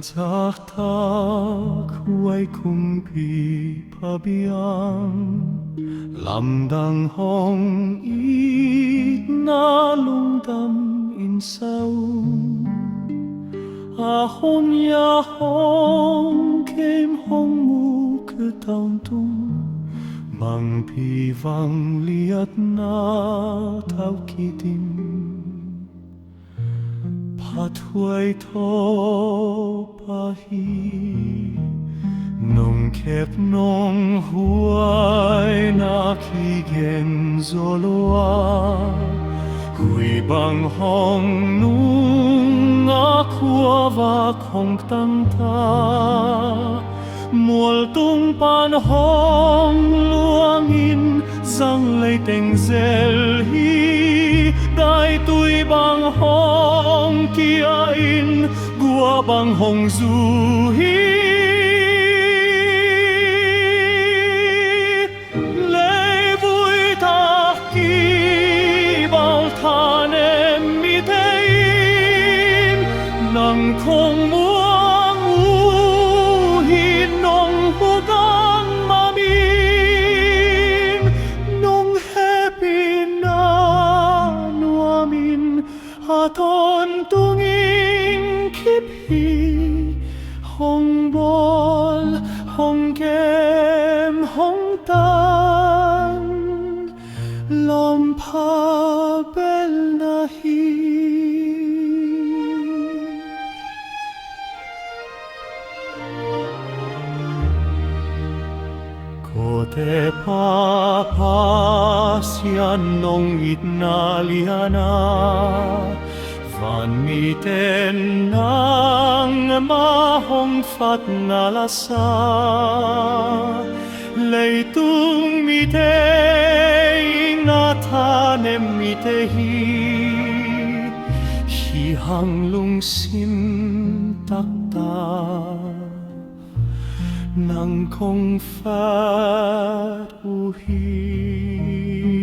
Mencatak huay kumpi pabiang Lamdang hong it na lungdam insau Ahon ya hong kem hong mu ke taun tung Mang pi vang liat na tau kitim Pat huay to pahi Nung kep nong huay na kigen zoloa Hui bang hong nung aqua va kong tang ta Mual tung pan hong luangin Zang lei teng zel hi Dai tui bang hong kia in Gua bang hong zu hi Lei vui ta ki bal tan em mi tein Nang kong muang u hi nong hu gang ma min Nong happy na nuamin Aton tunging kip hi Hong bol, hong kem, hong tan Lom pa bel na hi Kote pa pa sian nong itna liana Van mi ten nang mahong fat na lasa Lei tung mi te na tanem mi te hi Hi hang lung sim takta Nang kong fat u hi